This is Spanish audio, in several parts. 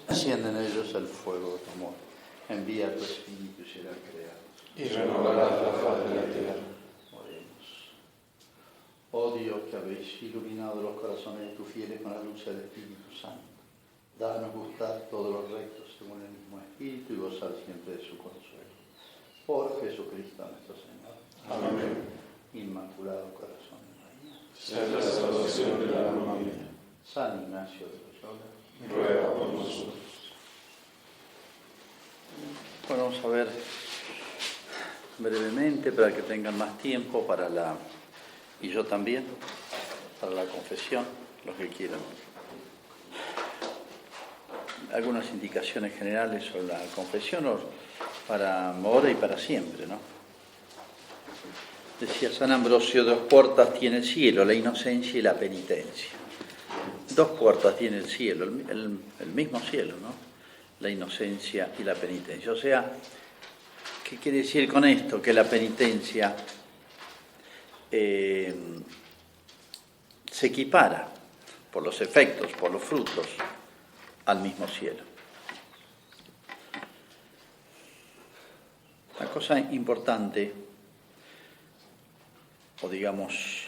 enciende en ellos el fuego de tu amor. Envía tu Espíritu y serán creados. Y renovarás la faz de la tierra. Oremos. Oh Dios, que habéis iluminado los corazones de tus fieles con la luz del Espíritu Santo, danos gustar todos los rectos según el mismo Espíritu y gozar siempre de su consuelo. Por Jesucristo nuestro Señor. Amén. Inmaculado Corazón de María. Sea la salvación del alma mía. San Ignacio de Loyola. Ruega por nosotros. Bueno, vamos a ver brevemente para que tengan más tiempo y yo también, para la confesión, los que quieran. Algunas indicaciones generales sobre la confesión para ahora y para siempre, ¿no? Decía San Ambrosio, 2 puertas tiene el cielo, la inocencia y la penitencia. 2 puertas tiene el cielo, el mismo cielo, ¿no? La inocencia y la penitencia. O sea, ¿qué quiere decir con esto? Que la penitencia se equipara por los efectos, por los frutos, al mismo cielo. Una cosa importante, o digamos,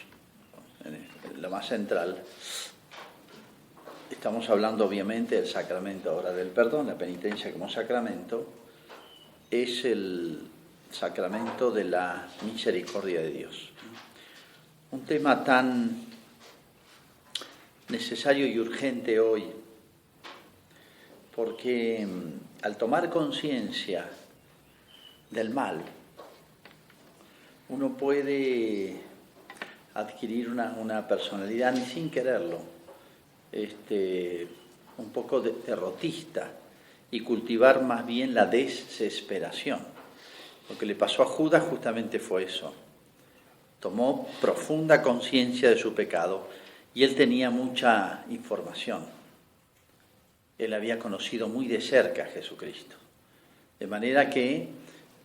la más central, estamos hablando obviamente del sacramento ahora del perdón, la penitencia como sacramento, es el sacramento de la misericordia de Dios. Un tema tan necesario y urgente hoy, porque al tomar conciencia del mal, uno puede adquirir una personalidad, ni sin quererlo, un poco derrotista, y cultivar más bien la desesperación. Lo que le pasó a Judas justamente fue eso. Tomó profunda conciencia de su pecado y él tenía mucha información. Él había conocido muy de cerca a Jesucristo. De manera que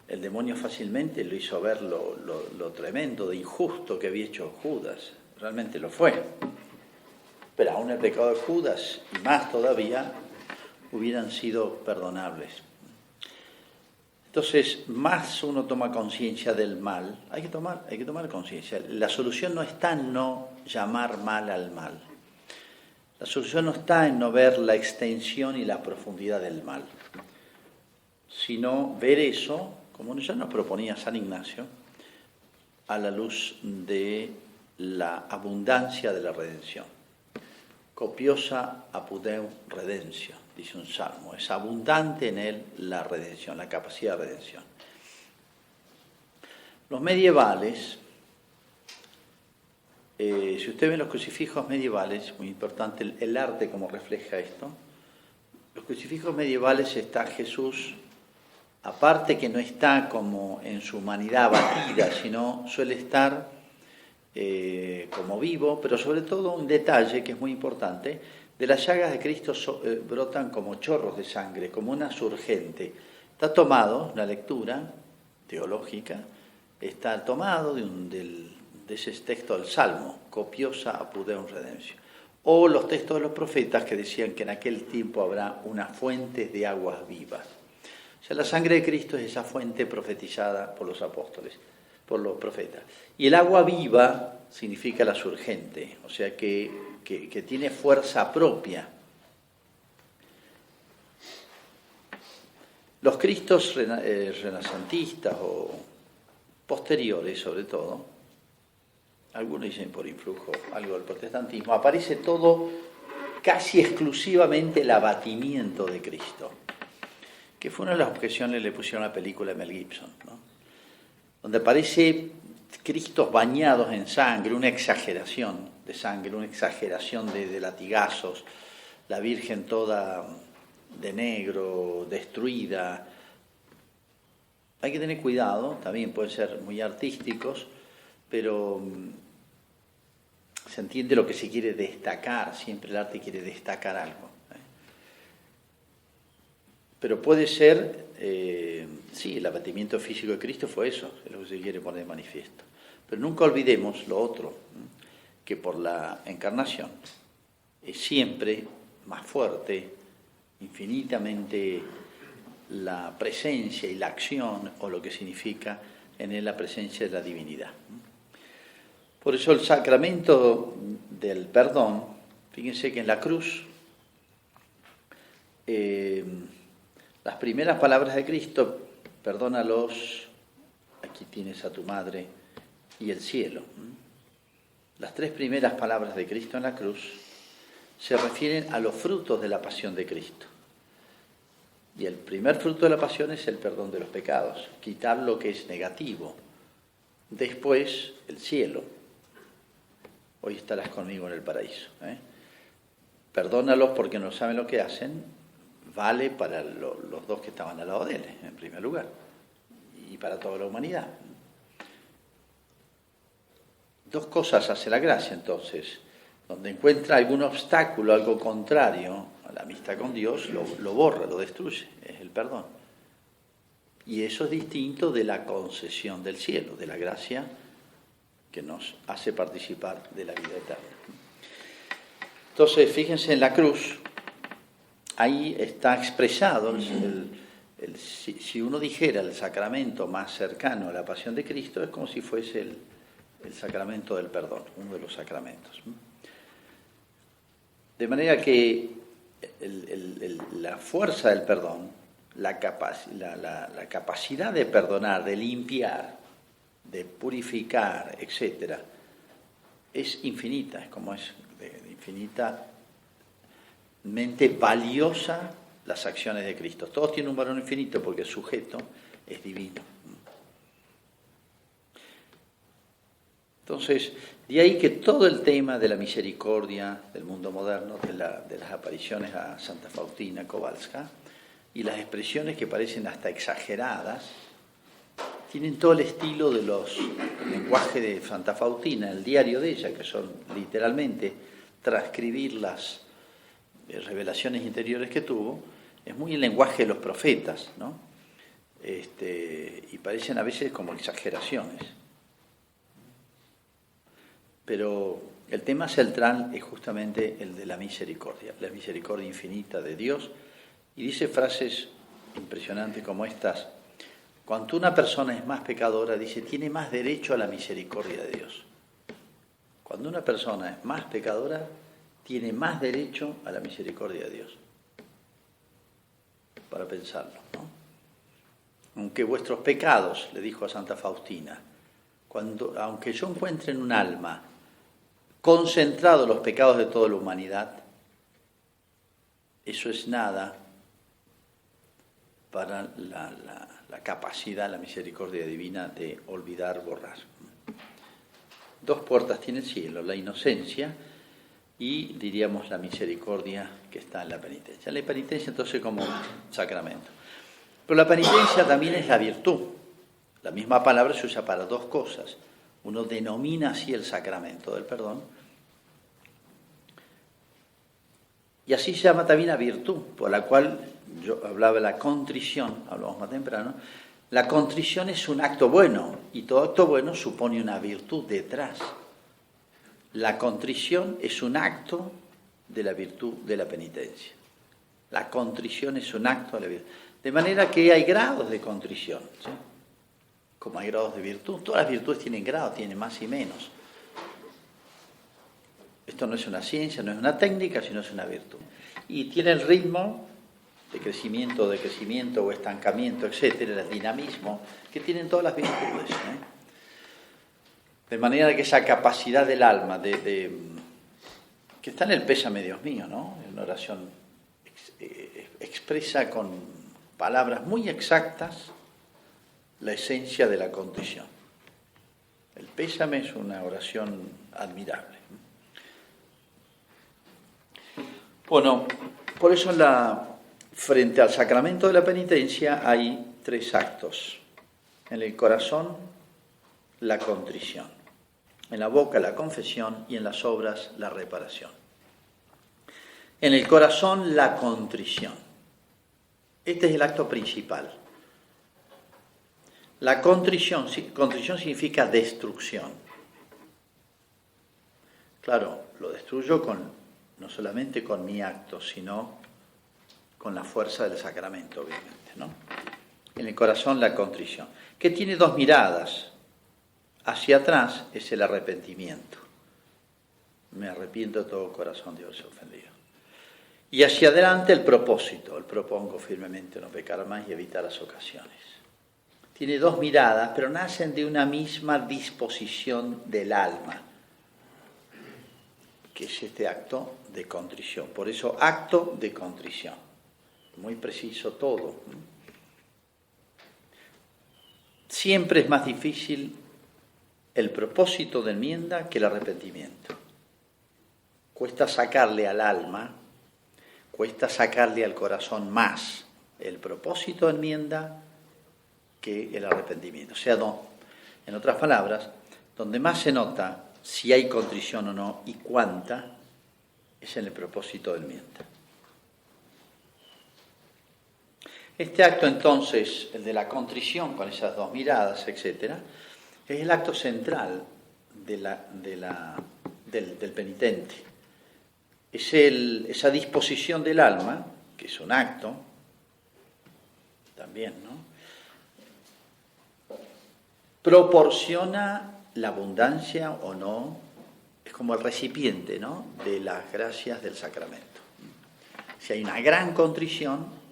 el demonio fácilmente lo hizo ver lo tremendo, de injusto que había hecho Judas. Realmente lo fue. Pero aún el pecado de Judas, y más todavía, hubieran sido perdonables. Entonces, más uno toma conciencia del mal, hay que tomar conciencia. La solución no está en no llamar mal al mal. La solución no está en no ver la extensión y la profundidad del mal, sino ver eso, como ya nos proponía San Ignacio, a la luz de la abundancia de la redención. Copiosa apudeu redentio, dice un salmo. Es abundante en él la redención, la capacidad de redención. Los medievales, si usted ve los crucifijos medievales, muy importante el arte como refleja esto, los crucifijos medievales está Jesús, aparte que no está como en su humanidad abatida, sino suele estar como vivo, pero sobre todo un detalle que es muy importante, de las llagas de Cristo brotan como chorros de sangre, como una surgente. Está tomado, una lectura teológica, está tomado de ese texto del Salmo, copiosa apudeu redemptio. O los textos de los profetas que decían que en aquel tiempo habrá una fuente de aguas vivas. O sea, la sangre de Cristo es esa fuente profetizada por los apóstoles, por los profetas. Y el agua viva significa la surgente, o sea que tiene fuerza propia. Los Cristos renacentistas o posteriores sobre todo, algunos dicen por influjo algo del protestantismo, aparece todo casi exclusivamente el abatimiento de Cristo, que fue una de las objeciones que le pusieron a la película de Mel Gibson, ¿no? Donde aparece Cristos bañados en sangre, una exageración de sangre, una exageración de latigazos, la Virgen toda de negro, destruida. Hay que tener cuidado, también pueden ser muy artísticos, pero se entiende lo que se quiere destacar, siempre el arte quiere destacar algo. Pero puede ser, sí, el abatimiento físico de Cristo fue eso, es lo que se quiere poner de manifiesto. Pero nunca olvidemos lo otro, que por la encarnación es siempre más fuerte, infinitamente la presencia y la acción, o lo que significa en él la presencia de la divinidad. Por eso el sacramento del perdón, fíjense que en la cruz, las primeras palabras de Cristo, perdónalos, aquí tienes a tu madre, y el cielo. Las tres primeras palabras de Cristo en la cruz se refieren a los frutos de la pasión de Cristo. Y el primer fruto de la pasión es el perdón de los pecados, quitar lo que es negativo. Después, el cielo. Hoy estarás conmigo en el paraíso. Perdónalos porque no saben lo que hacen, vale para los dos que estaban al lado de él, en primer lugar, y para toda la humanidad. Dos cosas hace la gracia, entonces. Donde encuentra algún obstáculo, algo contrario a la amistad con Dios, lo borra, lo destruye, es el perdón. Y eso es distinto de la concesión del cielo, de la gracia que nos hace participar de la vida eterna. Entonces, fíjense en la cruz, ahí está expresado, si uno dijera el sacramento más cercano a la pasión de Cristo, es como si fuese el sacramento del perdón, uno de los sacramentos. De manera que la fuerza del perdón, la capacidad de perdonar, de limpiar, de purificar, etc., es infinita, es como es infinitamente valiosa las acciones de Cristo. Todos tienen un valor infinito porque el sujeto es divino. Entonces, de ahí que todo el tema de la misericordia del mundo moderno, de las apariciones a Santa Faustina Kowalska, y las expresiones que parecen hasta exageradas, tienen todo el estilo de los lenguajes de Santa Faustina, el diario de ella, que son literalmente transcribir las revelaciones interiores que tuvo, es muy el lenguaje de los profetas, ¿no? Y parecen a veces como exageraciones. Pero el tema central es justamente el de la misericordia infinita de Dios. Y dice frases impresionantes como estas: cuando una persona es más pecadora, dice, tiene más derecho a la misericordia de Dios. Cuando una persona es más pecadora, tiene más derecho a la misericordia de Dios. Para pensarlo, ¿no? Aunque vuestros pecados, le dijo a Santa Faustina, aunque yo encuentre en un alma concentrados los pecados de toda la humanidad, eso es nada para la capacidad, la misericordia divina de olvidar, borrar. Dos puertas tiene el cielo, la inocencia y, diríamos, la misericordia que está en la penitencia. La penitencia entonces como sacramento. Pero la penitencia también es la virtud. La misma palabra se usa para dos cosas. Uno denomina así el sacramento del perdón, y así se llama también la virtud, por la cual yo hablaba de la contrición, hablamos más temprano. La contrición es un acto bueno, y todo acto bueno supone una virtud detrás. La contrición es un acto de la virtud de la penitencia. La contrición es un acto de la virtud. De manera que hay grados de contrición, ¿sí? Como hay grados de virtud. Todas las virtudes tienen grados, tienen más y menos. Esto no es una ciencia, no es una técnica, sino es una virtud. Y tiene el ritmo de crecimiento o estancamiento, etcétera, el dinamismo que tienen todas las virtudes, ¿eh? De manera que esa capacidad del alma que está en el Pésame, Dios mío, ¿no? En una oración expresa con palabras muy exactas la esencia de la contrición. El Pésame es una oración admirable. Bueno, por eso frente al sacramento de la penitencia hay tres actos. En el corazón, la contrición. En la boca, la confesión, y en las obras, la reparación. En el corazón, la contrición. Este es el acto principal. La contrición significa destrucción. Claro, lo destruyo no solamente con mi acto, sino con la fuerza del sacramento, obviamente, ¿no? En el corazón la contrición, que tiene dos miradas. Hacia atrás es el arrepentimiento. Me arrepiento de todo corazón de haberse ofendido. Y hacia adelante el propósito, el propongo firmemente no pecar más y evitar las ocasiones. Tiene dos miradas, pero nacen de una misma disposición del alma, que es este acto de contrición. Por eso, acto de contrición. Muy preciso todo. Siempre es más difícil el propósito de enmienda que el arrepentimiento. Cuesta sacarle al alma, cuesta sacarle al corazón más el propósito de enmienda que el arrepentimiento. O sea, en otras palabras, donde más se nota si hay contrición o no y cuánta, es en el propósito de enmienda. Este acto entonces, el de la contrición, con esas dos miradas, etc., es el acto central del penitente. Es esa disposición del alma, que es un acto, también, ¿no? Proporciona la abundancia o no, es como el recipiente, ¿no?, de las gracias del sacramento. Si hay una gran contrición,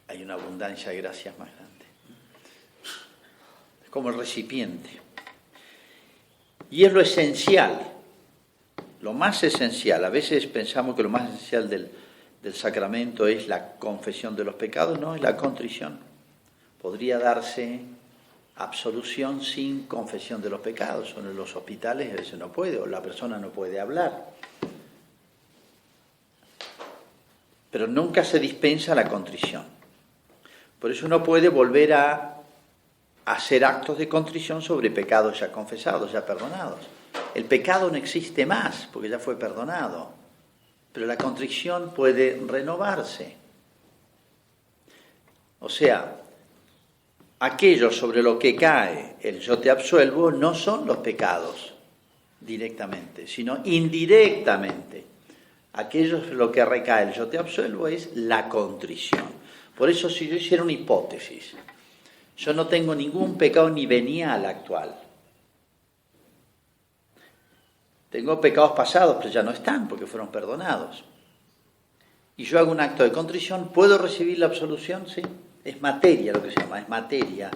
hay una abundancia de gracias más grande. Es como el recipiente. Y es lo esencial, lo más esencial. A veces pensamos que lo más esencial del sacramento es la confesión de los pecados, no, es la contrición. Podría darse absolución sin confesión de los pecados. En los hospitales a veces no puede, o la persona no puede hablar. Pero nunca se dispensa la contrición. Por eso uno puede volver a hacer actos de contrición sobre pecados ya confesados, ya perdonados. El pecado no existe más, porque ya fue perdonado. Pero la contrición puede renovarse. O sea, aquello sobre lo que cae el yo te absuelvo no son los pecados directamente, sino indirectamente. Aquello sobre lo que recae el yo te absuelvo es la contrición. Por eso, si yo hiciera una hipótesis, yo no tengo ningún pecado ni venial actual. Tengo pecados pasados, pero ya no están porque fueron perdonados. Y yo hago un acto de contrición, ¿puedo recibir la absolución? Sí. Es materia lo que se llama, es materia.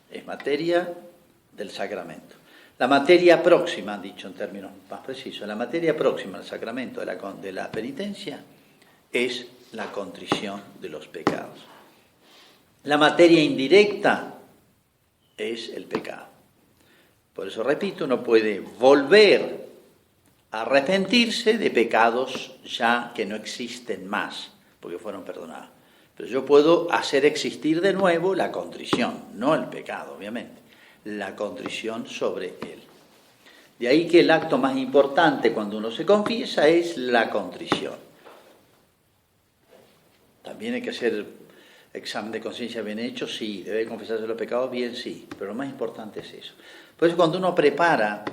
Es materia del sacramento. La materia próxima, dicho en términos más precisos, la materia próxima del sacramento de la penitencia es la contrición de los pecados. La materia indirecta es el pecado. Por eso, repito, uno puede volver a arrepentirse de pecados ya que no existen más, porque fueron perdonados. Pero yo puedo hacer existir de nuevo la contrición, no el pecado, obviamente, la contrición sobre él. De ahí que el acto más importante cuando uno se confiesa es la contrición. También hay que hacer examen de conciencia bien hecho, sí. Debe confesarse los pecados, bien, sí. Pero lo más importante es eso. Por eso cuando uno prepara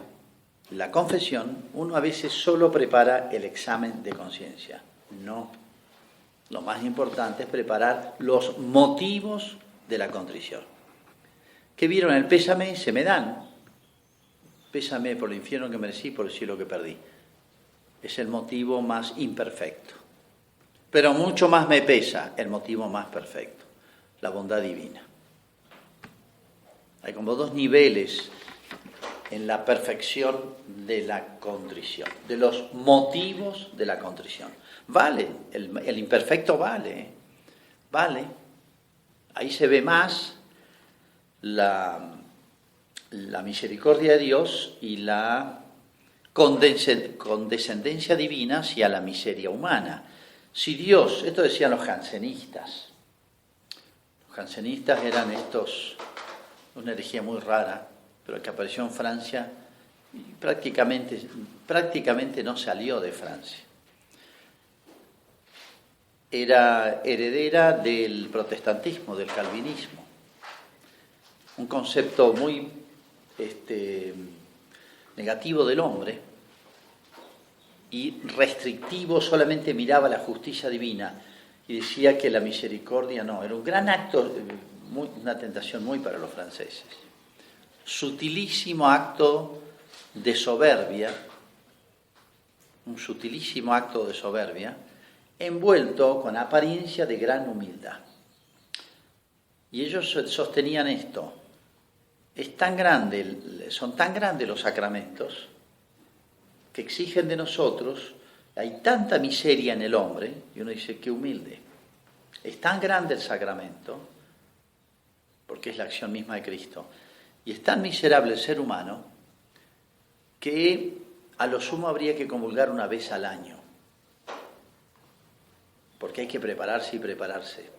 la confesión, uno a veces solo prepara el examen de conciencia. No. Lo más importante es preparar los motivos de la contrición. ¿Qué vieron? El pésame se me dan. Pésame por el infierno que merecí, por el cielo que perdí. Es el motivo más imperfecto. Pero mucho más me pesa el motivo más perfecto, la bondad divina. Hay como dos niveles en la perfección de la contrición, de los motivos de la contrición. Vale, el imperfecto vale. Ahí se ve más la misericordia de Dios y la condescendencia divina hacia la miseria humana. Si Dios, esto decían los jansenistas eran una herejía muy rara, pero que apareció en Francia y prácticamente no salió de Francia. Era heredera del protestantismo, del calvinismo, un concepto muy negativo del hombre, y restrictivo, solamente miraba la justicia divina y decía que la misericordia no, era un gran acto, una tentación muy para los franceses. Sutilísimo acto de soberbia, un sutilísimo acto de soberbia, envuelto con apariencia de gran humildad. Y ellos sostenían esto: son tan grandes los sacramentos que exigen de nosotros, hay tanta miseria en el hombre, y uno dice, qué humilde. Es tan grande el sacramento, porque es la acción misma de Cristo, y es tan miserable el ser humano, que a lo sumo habría que comulgar una vez al año, porque hay que prepararse y prepararse.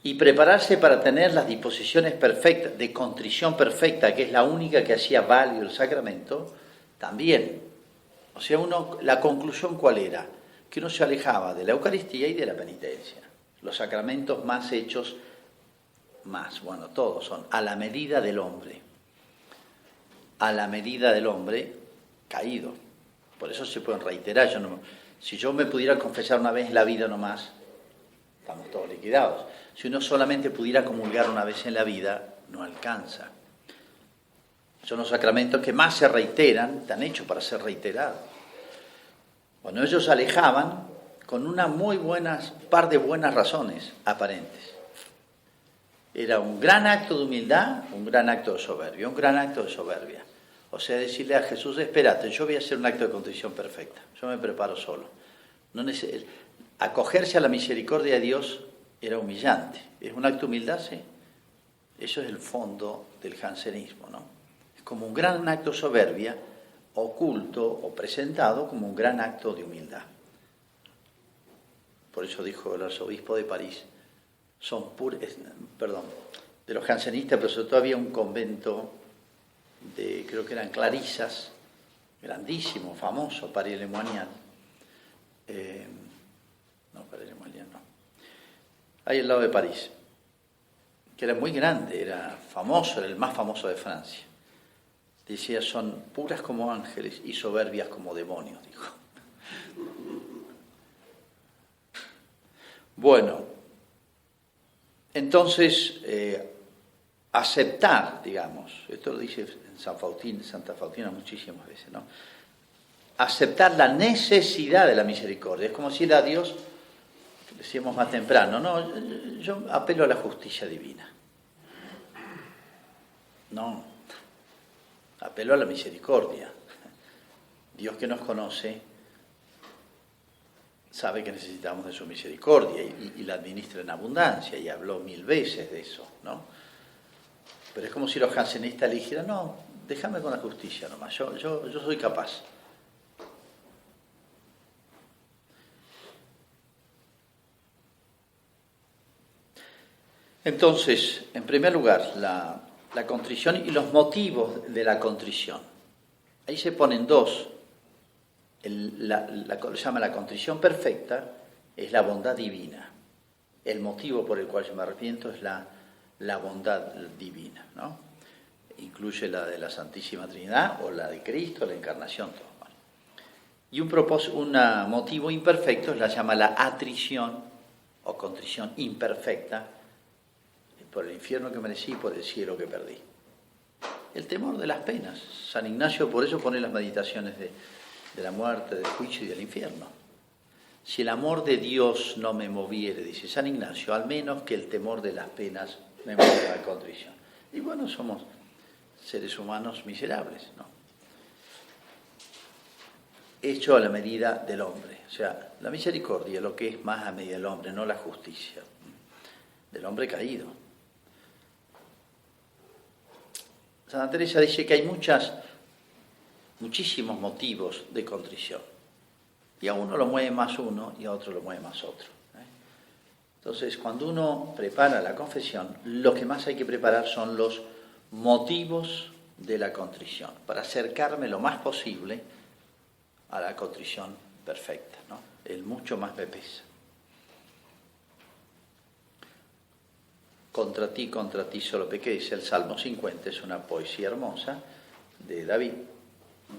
Y prepararse para tener las disposiciones perfectas, de contrición perfecta, que es la única que hacía válido el sacramento, también. O sea, la conclusión ¿cuál era? Que uno se alejaba de la Eucaristía y de la penitencia. Los sacramentos más hechos, todos son a la medida del hombre. A la medida del hombre caído. Por eso se pueden reiterar. Si yo me pudiera confesar una vez en la vida nomás, estamos todos liquidados. Si uno solamente pudiera comulgar una vez en la vida, no alcanza. Son los sacramentos que más se reiteran, están hechos para ser reiterados. Bueno, ellos se alejaban con una par de buenas razones aparentes. Era un gran acto de humildad, un gran acto de soberbia, un gran acto de soberbia. O sea, decirle a Jesús, espérate, yo voy a hacer un acto de contrición perfecta, yo me preparo solo. Acogerse a la misericordia de Dios era humillante. ¿Es un acto de humildad? Sí. Eso es el fondo del jansenismo, ¿no? Es como un gran acto de soberbia, oculto o presentado como un gran acto de humildad. Por eso dijo el arzobispo de París, de los jansenistas, pero sobre todo había un convento creo que eran clarisas, grandísimo, famoso, Paris-Lemoignan. Paris-Lemoignan no. Ahí al lado de París, que era muy grande, era famoso, era el más famoso de Francia. Decía, son puras como ángeles y soberbias como demonios, dijo. Bueno, entonces, aceptar, digamos, esto lo dice en Santa Faustina muchísimas veces, ¿no? Aceptar la necesidad de la misericordia. Es como decirle a Dios, decíamos más temprano, no, yo apelo a la justicia divina. No, apelo a la misericordia. Dios que nos conoce sabe que necesitamos de su misericordia y la administra en abundancia, y habló 1000 veces de eso, ¿no? Pero es como si los jansenistas le dijeran, no, déjame con la justicia nomás, yo soy capaz. Entonces, en primer lugar, la contrición y los motivos de la contrición. Ahí se ponen dos. Se llama la contrición perfecta, es la bondad divina. El motivo por el cual yo me arrepiento es la bondad divina, ¿no? Incluye la de la Santísima Trinidad o la de Cristo, la encarnación, todo. Y un motivo imperfecto la llama la atrición o contrición imperfecta, por el infierno que merecí y por el cielo que perdí. El temor de las penas. San Ignacio por eso pone las meditaciones de la muerte, del juicio y del infierno. Si el amor de Dios no me moviere, dice San Ignacio, al menos que el temor de las penas me mueva a contrición. Y bueno, somos seres humanos miserables, ¿no? Hecho a la medida del hombre. O sea, la misericordia es lo que es más a medida del hombre, no la justicia. Del hombre caído. Santa Teresa dice que hay muchísimos motivos de contrición. Y a uno lo mueve más uno y a otro lo mueve más otro. Entonces, cuando uno prepara la confesión, lo que más hay que preparar son los motivos de la contrición, para acercarme lo más posible a la contrición perfecta, ¿no? El mucho más me pesa. Contra ti solo pequé, dice el Salmo 50, es una poesía hermosa de David,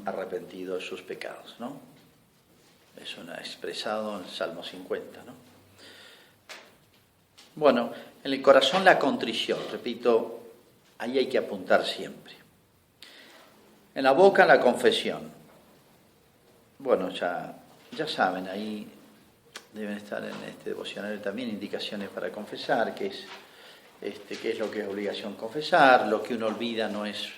arrepentido de sus pecados, ¿no? Es expresado en el Salmo 50, ¿no? Bueno, en el corazón la contrición, repito, ahí hay que apuntar siempre. En la boca la confesión. Bueno, ya saben, ahí deben estar en este devocionario también indicaciones para confesar, qué es lo que es obligación confesar, lo que uno olvida no es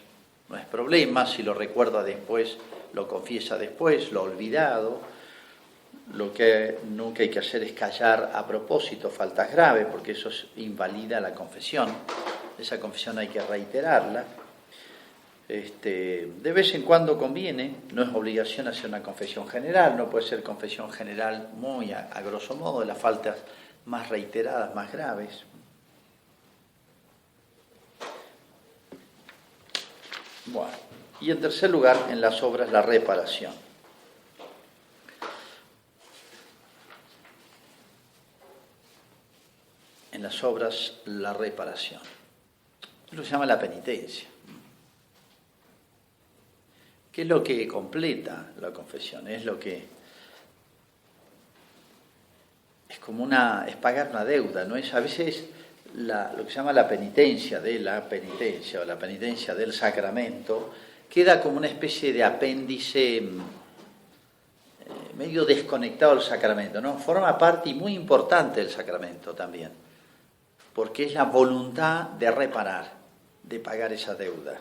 problema, si lo recuerda después, lo confiesa después, lo olvidado. Lo que nunca hay que hacer es callar a propósito faltas graves, porque eso invalida la confesión. Esa confesión hay que reiterarla. De vez en cuando conviene, no es obligación hacer una confesión general, no puede ser confesión general muy a grosso modo, de las faltas más reiteradas, más graves. Bueno, y en tercer lugar, en las obras, la reparación. En las obras, la reparación. Eso se llama la penitencia. ¿Qué es lo que completa la confesión? Es lo que es como es pagar una deuda, ¿no? Es a veces lo que se llama la penitencia de la penitencia o la penitencia del sacramento, queda como una especie de apéndice medio desconectado del sacramento, ¿no? Forma parte y muy importante del sacramento también, porque es la voluntad de reparar, de pagar esa deuda.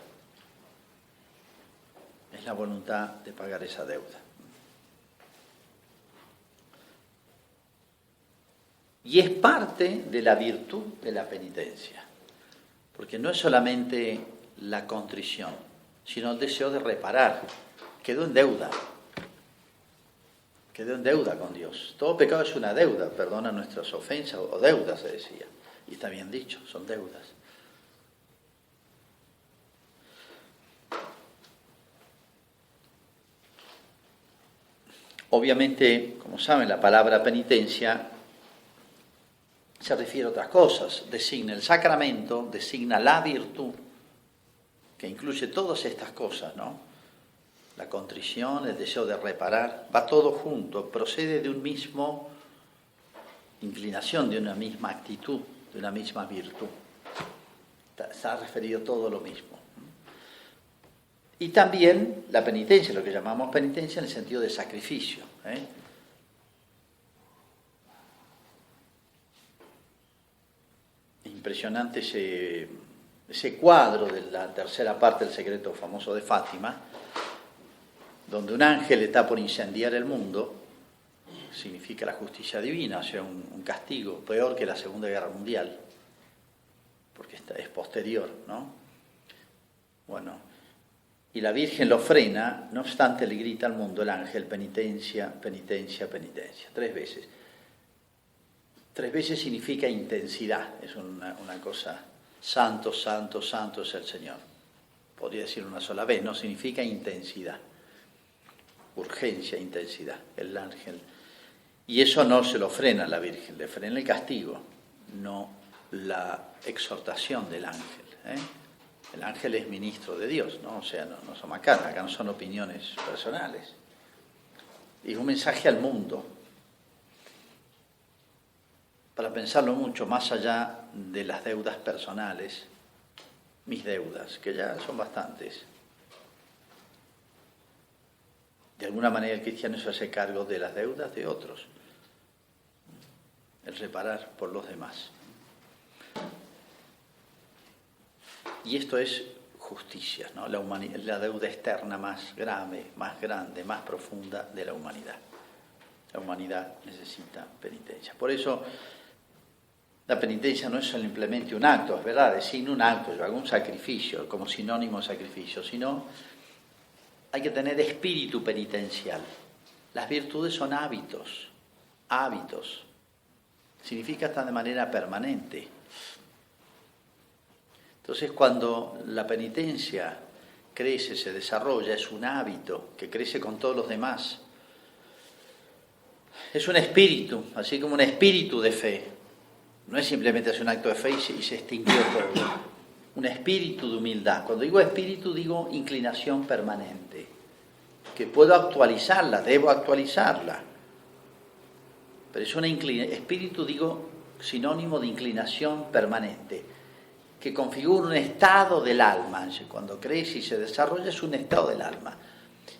Es la voluntad de pagar esa deuda. Y es parte de la virtud de la penitencia, porque no es solamente la contrición, sino el deseo de reparar. Quedó en deuda con Dios. Todo pecado es una deuda, perdona nuestras ofensas o deudas, se decía. Y está bien dicho, son deudas. Obviamente, como saben, la palabra penitencia se refiere a otras cosas. Designa el sacramento, designa la virtud, que incluye todas estas cosas, ¿no? La contrición, el deseo de reparar, va todo junto, procede de un mismo inclinación, de una misma actitud, de una misma virtud. Está referido todo lo mismo. Y también la penitencia, lo que llamamos penitencia en el sentido de sacrificio. Impresionante ese cuadro de la tercera parte del secreto famoso de Fátima, donde un ángel está por incendiar el mundo, significa la justicia divina, o sea, un castigo peor que la Segunda Guerra Mundial, porque es posterior, ¿no? Bueno, y la Virgen lo frena, no obstante le grita al mundo el ángel, penitencia, penitencia, penitencia, 3 veces. 3 veces significa intensidad, es una cosa, santo, santo, santo es el Señor. Podría decir una sola vez, no significa intensidad, urgencia, intensidad, el ángel. Y eso no se lo frena a la Virgen, le frena el castigo, no la exhortación del ángel. El ángel es ministro de Dios, ¿no? O sea, no somos acá no son opiniones personales. Y es un mensaje al mundo, para pensarlo mucho, más allá de las deudas personales, mis deudas, que ya son bastantes. De alguna manera el cristiano se hace cargo de las deudas de otros, el reparar por los demás. Y esto es justicia, ¿no? La deuda externa más grave, más grande, más profunda de la humanidad. La humanidad necesita penitencia. Por eso la penitencia no es simplemente un acto, es verdad, designa un acto, yo hago un sacrificio como sinónimo de sacrificio, sino hay que tener espíritu penitencial. Las virtudes son hábitos. Significa estar de manera permanente. Entonces, cuando la penitencia crece, se desarrolla, es un hábito que crece con todos los demás. Es un espíritu, así como un espíritu de fe. No es simplemente hacer un acto de fe y se extinguió todo. Un espíritu de humildad. Cuando digo espíritu, digo inclinación permanente. Que puedo actualizarla, debo actualizarla. pero es una espíritu, digo, sinónimo de inclinación permanente, que configura un estado del alma. Cuando crece y se desarrolla es un estado del alma.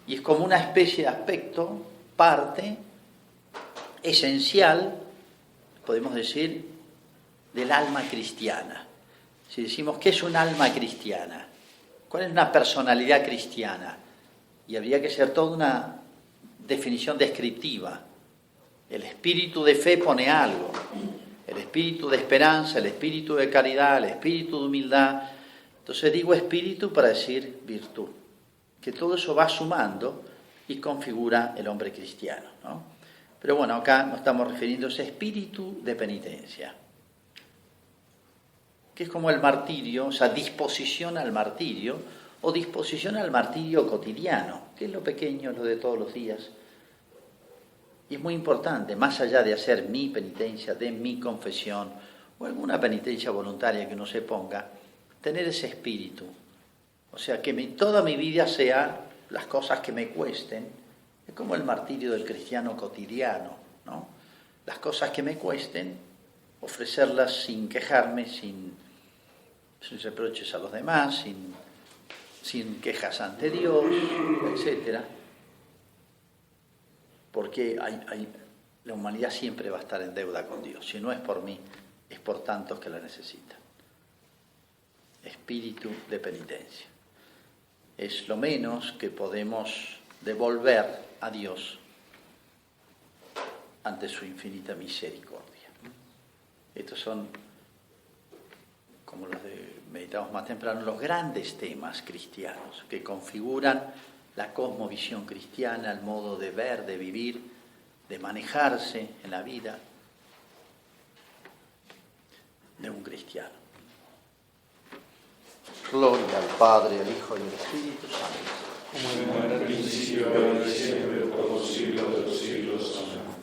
Y es como una especie de aspecto, parte, esencial, podemos decir, del alma cristiana. Si decimos, ¿qué es un alma cristiana? ¿Cuál es una personalidad cristiana? Y habría que ser toda una definición descriptiva. El espíritu de fe pone algo, el espíritu de esperanza, el espíritu de caridad, el espíritu de humildad. Entonces digo espíritu para decir virtud, que todo eso va sumando y configura el hombre cristiano, ¿no? Pero bueno, acá nos estamos refiriendo a ese espíritu de penitencia, que es como el martirio, o sea, disposición al martirio, o disposición al martirio cotidiano, que es lo pequeño, lo de todos los días. Y es muy importante, más allá de hacer mi penitencia, de mi confesión, o alguna penitencia voluntaria que uno se ponga, tener ese espíritu. O sea, que toda mi vida sea las cosas que me cuesten. Es como el martirio del cristiano cotidiano, ¿no? Las cosas que me cuesten, ofrecerlas sin quejarme, sin reproches a los demás, sin quejas ante Dios, etc. Porque la humanidad siempre va a estar en deuda con Dios. Si no es por mí, es por tantos que la necesitan. Espíritu de penitencia. Es lo menos que podemos devolver a Dios ante su infinita misericordia. Estos son, como los meditamos más temprano, los grandes temas cristianos que configuran la cosmovisión cristiana, el modo de ver, de vivir, de manejarse en la vida de un cristiano. Gloria al Padre, al Hijo y al Espíritu Santo. Como en el principio, ahora y siempre, por los siglos de los siglos. Amén.